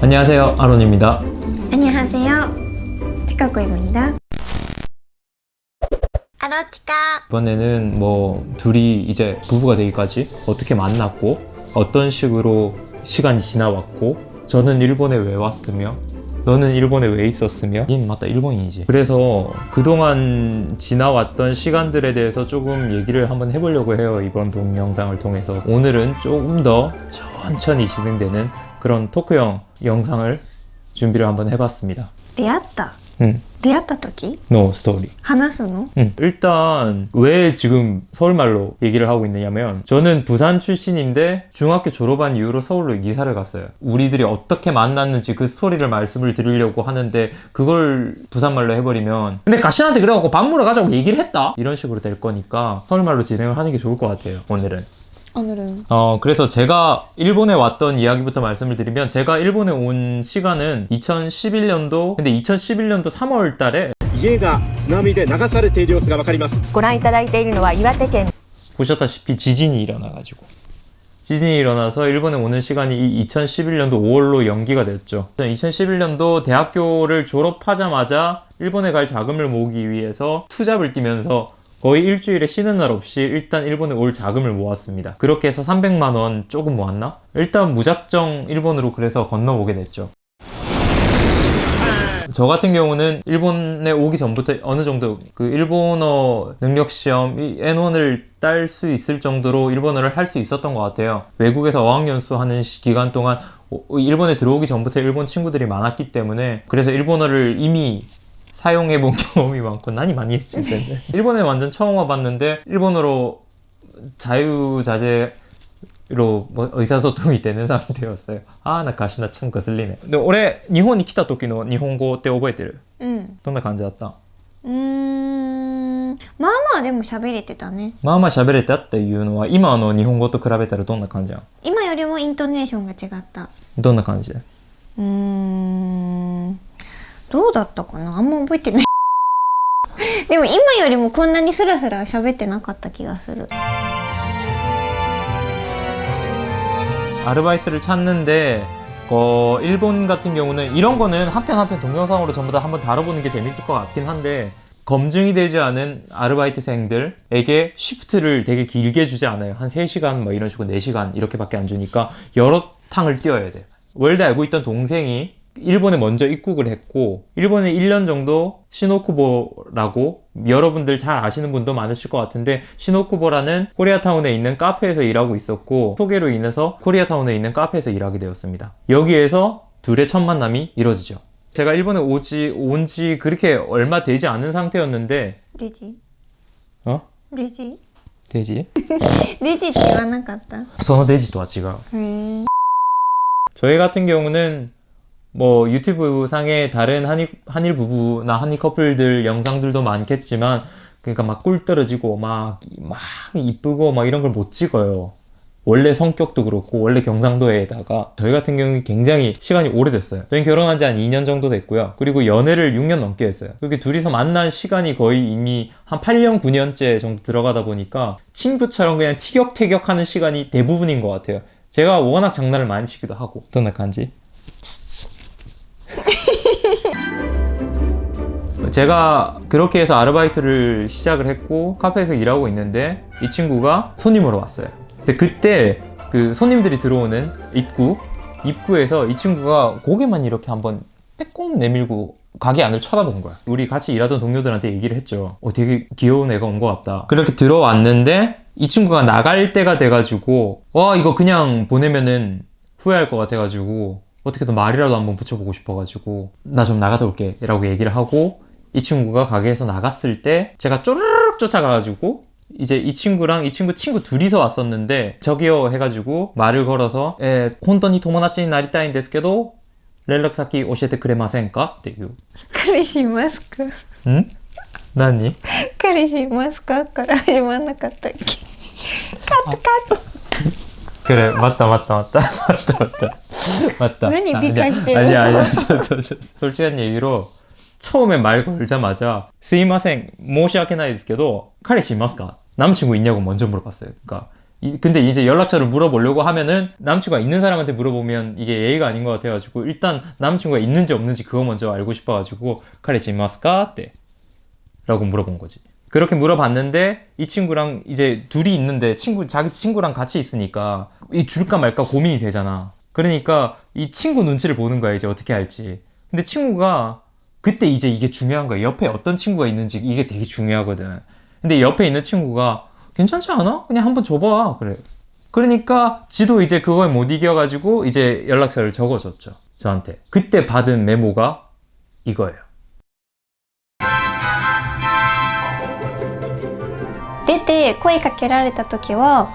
안녕하세요, 아론입니다. 안녕하세요. 치카코입니다. 아로치카. 이번에는 둘이 이제 부부가 되기까지 어떻게 만났고 어떤 식으로 시간이 지나왔고 저는 일본에 왜 왔으며 너는 일본에 왜 있었으며 님 맞다 일본인이지. 그래서 그동안 지나왔던 시간들에 대해서 조금 얘기를 한번 해보려고 해요. 이번 동영상을 통해서 오늘은 조금 더 천천히 진행되는 그런 토크형 영상을 준비를 한번 해봤습니다. 出会った時 No story. 話すの? 일단 왜 지금 서울말로 얘기를 하고 있느냐면 저는 부산 출신인데 중학교 졸업한 이후로 서울로 이사를 갔어요. 우리들이 어떻게 만났는지 그 스토리를 말씀을 드리려고 하는데 그걸 부산말로 해버리면 근데 가신한테 그래갖고 밥 먹으러 가자고 얘기를 했다? 이런 식으로 될 거니까 서울말로 진행을 하는 게 좋을 것 같아요. 오늘은. 그래서 제가 일본에 왔던 이야기부터 말씀을 드리면 제가 일본에 온 시간은 2011년도 근데 2011년도 3월 달에 家が津波で流されている様子がわかります。ご覧いただいているのは岩手県 보셨다시피 지진이 일어나가지고 지진이 일어나서 일본에 오는 시간이 2011년도 5월로 연기가 됐죠. 2011년도 대학교를 졸업하자마자 일본에 갈 자금을 모으기 위해서 투잡을 뛰면서 거의 일주일에 쉬는 날 없이 일단 일본에 올 자금을 모았습니다. 그렇게 해서 300만 원 조금 모았나? 일단 무작정 일본으로 그래서 건너오게 됐죠. 저 같은 경우는 일본에 오기 전부터 어느 정도 그 일본어 능력 시험 N1을 딸 수 있을 정도로 일본어를 할 수 있었던 것 같아요. 외국에서 어학연수 하는 기간 동안 일본에 들어오기 전부터 일본 친구들이 많았기 때문에 그래서 일본어를 이미 사용해본 경험이 많고 난이 많이 했지. 일본에 완전 처음 와봤는데 일본어로 자유자재로 의사소통이 되는 상태였어요. 나 가시나 참 거슬리네. 근데 올해 일본에 来た時の日本語って覚えてる? どんな感じだった?まあまあでも喋れてたね。まあまあ喋れたっていうのは今の日本語と比べたらどんな感じなの?今よりもイントネーションが違った。どんな感じ?どうだったかなあんま覚えてないでも今よりもこんなにスラスラ喋ってなかった気がする。 아르바이트를 찾는데 일본 같은 경우는 이런 거는 한 편 한 편 동영상으로 전부 다 한번 다뤄보는 게 재밌을 것 같긴 한데 검증이 되지 않은 아르바이트생들에게 쉬프트를 되게 길게 주지 않아요. 한 3시간 뭐 이런 식으로 4시간 이렇게밖에 안 주니까 여러 탕을 뛰어야 돼. 원래 알고 있던 동생이 일본에 먼저 입국을 했고 일본에 1년 정도 시노쿠보라고 여러분들 잘 아시는 분도 많으실 것 같은데 시노쿠보라는 코리아타운에 있는 카페에서 일하고 있었고 소개로 인해서 코리아타운에 있는 카페에서 일하게 되었습니다. 여기에서 둘의 첫 만남이 이루어지죠. 제가 일본에 온지 그렇게 얼마 되지 않은 상태였는데 되지? 어? 되지? 되지? デジって言わなかった? そのデジとは違う. 저희 같은 경우는 유튜브 상에 다른 한일 부부나 한일 커플들 영상들도 많겠지만 그러니까 막 꿀 떨어지고 막 이쁘고 막 이런 걸 못 찍어요. 원래 성격도 그렇고 원래 경상도에다가 저희 같은 경우는 굉장히 시간이 오래됐어요. 저희 결혼한 지 한 2년 정도 됐고요. 그리고 연애를 6년 넘게 했어요. 그렇게 둘이서 만난 시간이 거의 이미 한 8년 9년째 정도 들어가다 보니까 친구처럼 그냥 티격태격 하는 시간이 대부분인 것 같아요. 제가 워낙 장난을 많이 치기도 하고. 또 나간지? 제가 그렇게 해서 아르바이트를 시작을 했고 카페에서 일하고 있는데 이 친구가 손님으로 왔어요. 근데 그때 그 손님들이 들어오는 입구에서 이 친구가 고개만 이렇게 한번 빼꼼 내밀고 가게 안을 쳐다본 거야. 우리 같이 일하던 동료들한테 얘기를 했죠. 되게 귀여운 애가 온 것 같다. 그렇게 들어왔는데 이 친구가 나갈 때가 돼가지고 이거 그냥 보내면은 후회할 것 같아가지고 어떻게든 말이라도 한번 붙여보고 싶어가지고 나 좀 나가다 올게 라고 얘기를 하고 이 친구가 가게에서 나갔을 때 제가 쪼르륵 쫓아가가지고 이제 이 친구랑 이 친구 둘이서 왔었는데 저기요 해가지고 말을 걸어서 혼돈이 토모나치니 나리타인 데스けど 連絡先教えてくれませんか? っていう彼氏いますか? 응?何? 彼氏いますか? から始まんなかったっけ? 카트 그래 맞다何美化してる? 아니야 솔직한 얘기로 처음에 말 걸자마자 스이마생 모시아케나이ですけど 彼氏いますか? 남자친구 있냐고 먼저 물어봤어요. 그러니까 근데 이제 연락처를 물어보려고 하면은 남친구가 있는 사람한테 물어보면 이게 예의가 아닌 것 같아가지고 일단 남친구가 있는지 없는지 그거 먼저 알고 싶어가지고 카레시 이마스까? 때 라고 물어본 거지. 그렇게 물어봤는데 이 친구랑 이제 둘이 있는데 자기 친구랑 같이 있으니까 이 줄까 말까 고민이 되잖아. 그러니까 이 친구 눈치를 보는 거야, 이제 어떻게 할지. 근데 친구가 그때 이제 이게 중요한 거야. 옆에 어떤 친구가 있는지 이게 되게 중요하거든. 근데 옆에 있는 친구가 괜찮지 않아? 그냥 한번 줘봐. 그래. 그러니까 지도 이제 그거에 못 이겨가지고 이제 연락처를 적어줬죠. 저한테. 그때 받은 메모가 이거예요. 出て声かけられた時は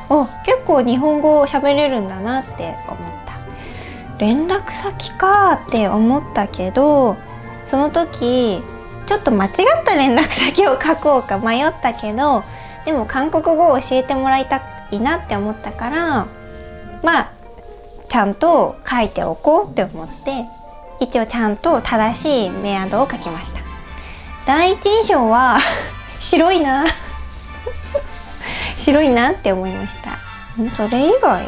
結構日本語喋れるんだなって思った。連絡先かって思ったけど、その時ちょっと間違った連絡先を書こうか迷ったけど、でも韓国語を教えてもらいたいなって思ったから、まあちゃんと書いておこうって思って、一応ちゃんと正しいメアドを書きました。第一印象は白いな白いなって思いました。それ以外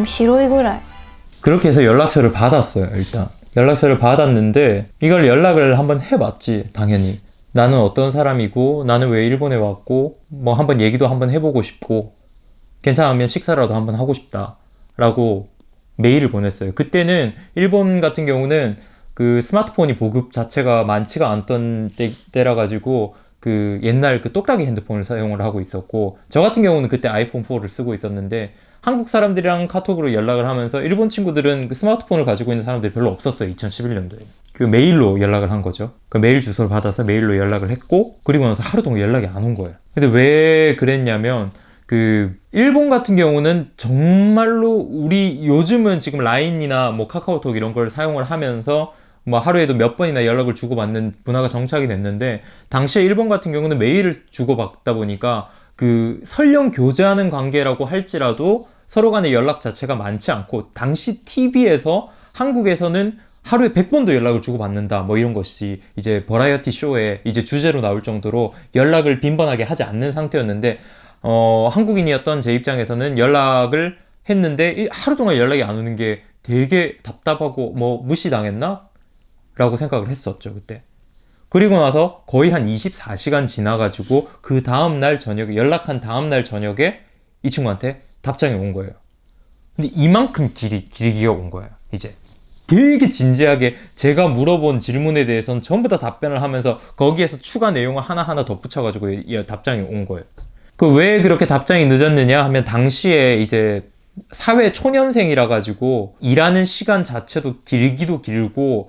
白いぐらい。 그렇게 해서 연락처를 받았어요. 일단 연락처를 받았는데 이걸 연락을 한번 해봤지. 당연히 나는 어떤 사람이고 나는 왜 일본에 왔고 뭐 한번 얘기도 한번 해보고 싶고 괜찮으면 식사라도 한번 하고 싶다 라고 메일을 보냈어요. 그때는 일본 같은 경우는 그 스마트폰이 보급 자체가 많지가 않던 때라 가지고 그 옛날 그 똑딱이 핸드폰을 사용을 하고 있었고, 저 같은 경우는 그때 아이폰 4를 쓰고 있었는데 한국 사람들이랑 카톡으로 연락을 하면서 일본 친구들은 그 스마트폰을 가지고 있는 사람들이 별로 없었어요. 2011년도에. 그 메일로 연락을 한 거죠. 그 메일 주소를 받아서 메일로 연락을 했고, 그리고 나서 하루 동안 연락이 안 온 거예요. 근데 왜 그랬냐면 그 일본 같은 경우는 정말로 우리 요즘은 지금 라인이나 뭐 카카오톡 이런 걸 사용을 하면서 뭐 하루에도 몇 번이나 연락을 주고받는 문화가 정착이 됐는데, 당시에 일본 같은 경우는 메일을 주고받다 보니까 그 설령 교제하는 관계라고 할지라도 서로 간의 연락 자체가 많지 않고, 당시 TV에서 한국에서는 하루에 100번도 연락을 주고받는다 뭐 이런 것이 이제 버라이어티 쇼에 이제 주제로 나올 정도로 연락을 빈번하게 하지 않는 상태였는데, 한국인이었던 제 입장에서는 연락을 했는데 하루 동안 연락이 안 오는 게 되게 답답하고 뭐 무시당했나? 라고 생각을 했었죠, 그때. 그리고 나서 거의 한 24시간 지나가지고 그 다음날 저녁에, 연락한 다음날 저녁에 이 친구한테 답장이 온 거예요. 근데 이만큼 길이가 온 거예요, 이제. 되게 진지하게 제가 물어본 질문에 대해서는 전부 다 답변을 하면서 거기에서 추가 내용을 하나하나 덧붙여가지고 이 답장이 온 거예요. 그 왜 그렇게 답장이 늦었느냐 하면, 당시에 이제 사회 초년생이라 가지고 일하는 시간 자체도 길기도 길고,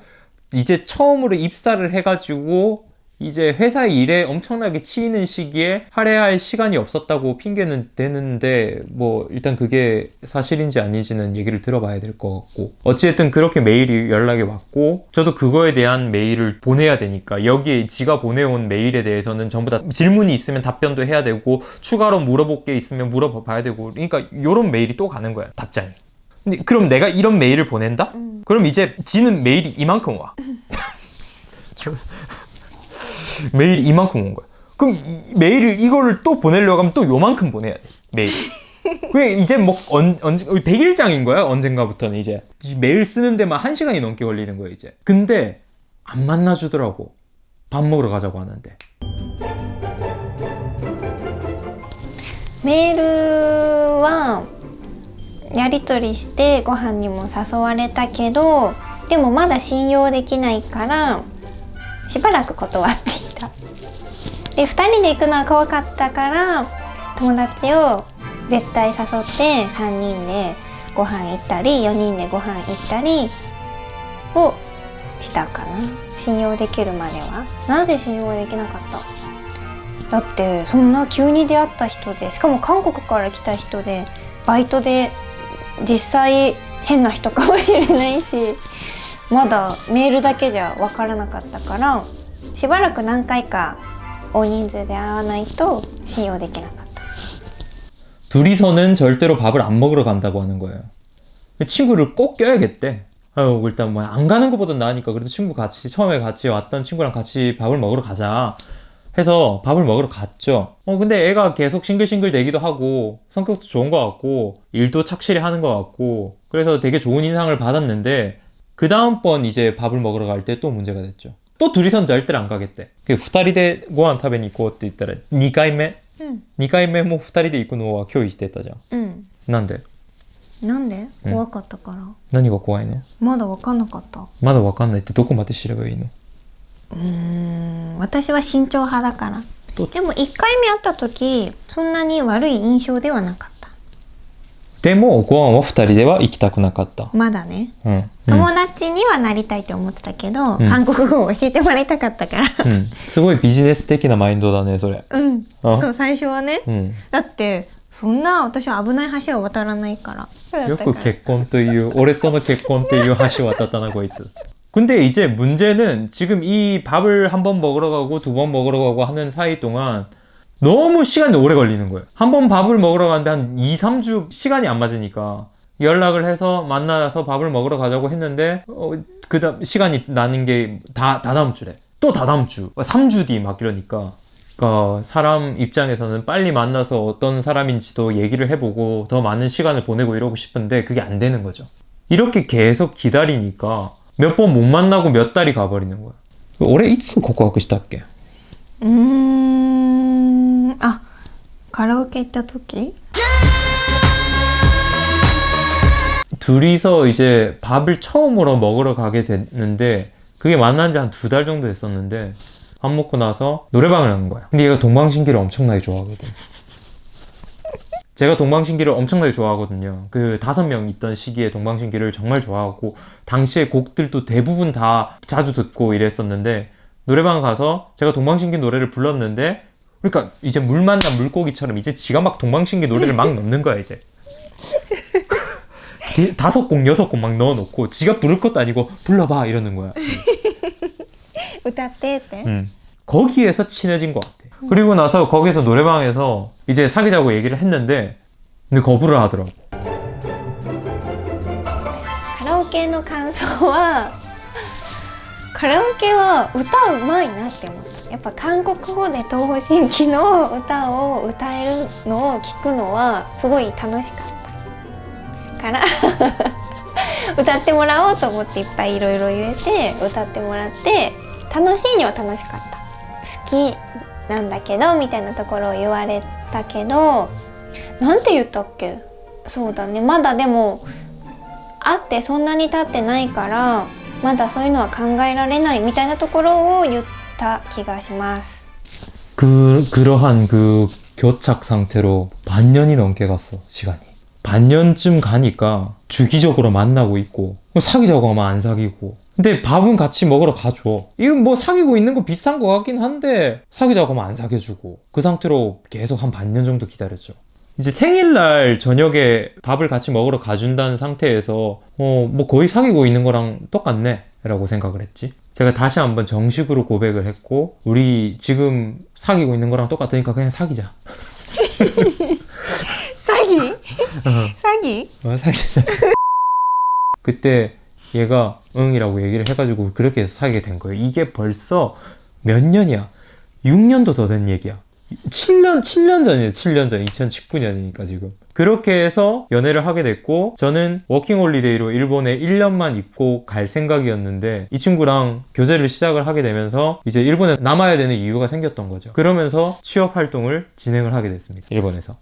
이제 처음으로 입사를 해가지고 이제 회사 일에 엄청나게 치이는 시기에 할애할 시간이 없었다고 핑계는 대는데, 뭐 일단 그게 사실인지 아닌지는 얘기를 들어봐야 될 것 같고, 어찌됐든 그렇게 메일이 연락이 왔고, 저도 그거에 대한 메일을 보내야 되니까 여기에 지가 보내온 메일에 대해서는 전부 다 질문이 있으면 답변도 해야 되고 추가로 물어볼 게 있으면 물어봐야 되고, 그러니까 요런 메일이 또 가는 거야, 답장이. 근데 그럼 내가 이런 메일을 보낸다? 그럼 이제 지는 메일이 이만큼 와. 메일이 이만큼 온 거야. 그럼 메일을 이거를 또 보내려고 하면 또 요만큼 보내야 돼, 메일. 그게 이제 뭐 언제 100일장인 거야, 언젠가부터는. 이제 메일 쓰는 데만 1시간이 넘게 걸리는 거야, 이제. 근데 안 만나주더라고. 밥 먹으러 가자고 하는데. メールはやり取りしてご飯にも誘われたけど、でもまだ信用できないからしばらく断っていた。で2人で行くのは怖かったから友達を絶対誘って3人でご飯行ったり4人でご飯行ったりをしたかな。信用できるまでは。なぜ信用できなかった？だってそんな急に出会った人で、しかも韓国から来た人で、バイトで実際変な人かもしれないし、まだメールだけじゃ分からなかったから、しばらく何回か大人数で会わないと信用できなかった。 둘이서는 절대로 밥을 안 먹으러 간다고 하는 거예요. 친구를 꼭 껴야겠대. 아유, 일단 뭐 안 가는 것보단 나으니까 그래도 친구 같이, 처음에 같이 왔던 친구랑 같이 밥을 먹으러 가자 해서 밥을 먹으러 갔죠. 근데 애가 계속 싱글싱글 대기도 하고 성격도 좋은 것 같고 일도 착실히 하는 것 같고 그래서 되게 좋은 인상을 받았는데 그 다음번 이제 밥을 먹으러 갈 때 또 문제가 됐죠. 또 둘이선 절대로 안 가겠대. 二人でご飯食べに行こうって言ったら2回目2回目も2人で行くのは拒否してたじゃん。なんでなんで怖かったから、何が怖いの？まだ分かんなかった。まだわかんないってどこまで知ればいいの？私は慎重派だから。でも1回目会った時そんなに悪い印象ではなかった。でもご飯は2人では行きたくなかった。まだね、友友達にはなりたいと思ってたけど、韓国語を教えてもらいたかったからすごいビジネス的なマインドだねそれ。そう最初はね、だってそんな私は危ない橋を渡らないから。よく結婚という俺との結婚っていう橋を渡ったなこいつ。근데 이제 문제는 지금 이 밥을 한 번 먹으러 가고 두 번 먹으러 가고 하는 사이 동안 너무 시간이 오래 걸리는 거예요. 한 번 밥을 먹으러 가는데 한 2, 3주 시간이 안 맞으니까 연락을 해서 만나서 밥을 먹으러 가자고 했는데 그다음 시간이 나는 게 다 다다음 주래. 또 다다음 주 3주 뒤 막 이러니까 그러니까 사람 입장에서는 빨리 만나서 어떤 사람인지도 얘기를 해보고 더 많은 시간을 보내고 이러고 싶은데 그게 안 되는 거죠. 이렇게 계속 기다리니까 몇 번 못 만나고 몇 달이 가버리는 거야. 올해 いつ告白したっけ? カラオケ行った時? 둘이서 이제 밥을 처음으로 먹으러 가게 됐는데 그게 만난 지 한 2달 정도 됐었는데 밥 먹고 나서 노래방을 간 거야. 근데 얘가 동방신기를 엄청나게 좋아하거든. 제가 동방신기를 엄청나게 좋아하거든요. 그 5명 있던 시기에 동방신기를 정말 좋아하고 당시에 곡들도 대부분 다 자주 듣고 이랬었는데 노래방 가서 제가 동방신기 노래를 불렀는데 그러니까 이제 물 만난 물고기처럼 이제 지가 막 동방신기 노래를 막 넣는 거야 이제. 5곡 6곡 막 넣어놓고 지가 부를 것도 아니고 불러봐 이러는 거야. 歌ってって? 거기에서 친해진 것 같아. 그리고 나서 거기서 노래방에서 이제 사귀자고 얘기를 했는데 근데 거부를 하더라고. カラオケの感想はカラオケは歌うまいなって思った。やっぱ韓国語で東方神起の歌を歌えるのを聞くのはすごい楽しかったから歌ってもらおうと思っていっぱいいろいろ入れて歌ってもらって楽しいには楽しかった。好きなんだけどみたいなところを言われたけどなんて言ったっけ。そうだね、まだでも会ってそんなに経ってないからまだそういうのは考えられないみたいなところを言った気がします。 그러한 그 교착 상태로 반년이 넘게 갔어 시간이. 반년쯤 가니까 주기적으로 만나고 있고 사귀자고 하면 안 사귀고 근데 밥은 같이 먹으러 가줘. 이건 뭐 사귀고 있는 거 비슷한 거 같긴 한데 사귀자고 하면 안 사귀어주고 그 상태로 계속 한 반년 정도 기다렸죠. 이제 생일날 저녁에 밥을 같이 먹으러 가준다는 상태에서 뭐 거의 사귀고 있는 거랑 똑같네 라고 생각을 했지. 제가 다시 한번 정식으로 고백을 했고 우리 지금 사귀고 있는 거랑 똑같으니까 그냥 사귀자. 사기? 사기? 사귀자. 그때 얘가 응이라고 얘기를 해가지고 그렇게 해서 사귀게 된 거예요. 이게 벌써 몇 년이야? 6년도 더 된 얘기야. 7년 전이에요. 7년 전. 2019년이니까 지금. 그렇게 해서 연애를 하게 됐고 저는 워킹홀리데이로 일본에 1년만 있고 갈 생각이었는데 이 친구랑 교제를 시작을 하게 되면서 이제 일본에 남아야 되는 이유가 생겼던 거죠. 그러면서 취업 활동을 진행을 하게 됐습니다. 일본에서.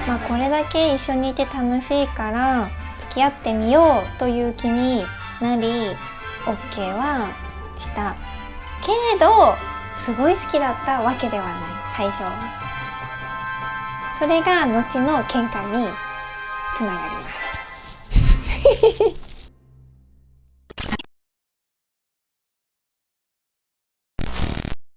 まあこれだけ一緒にいて楽しいから付き合ってみようという気になり OK はしたけれどすごい好きだったわけではない最初は。それが後の喧嘩につながります。